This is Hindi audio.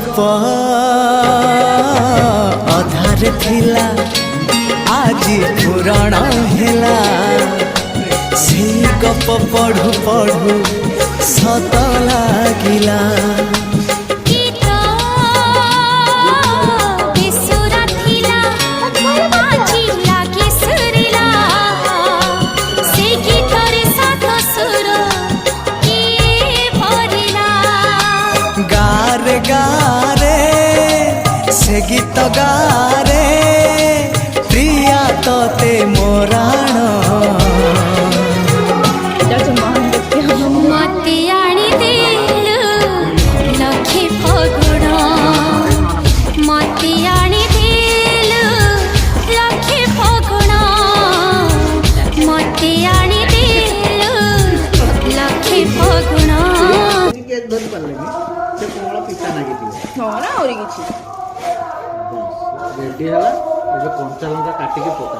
गप अधार थिला आज पुराण हेला से गप पढ़ु पढ़ु सत लागिला गारे गारे से गीत गारे प्रिया तोते मोराण मते आनी देलु लखे फगुण मते आनी देलु लखे फगुण मते आनी देलु लखे फगुण धरी पारे से कमला पिता नागी ना और किसी रेडी है कंचा लंका काटिकी पका।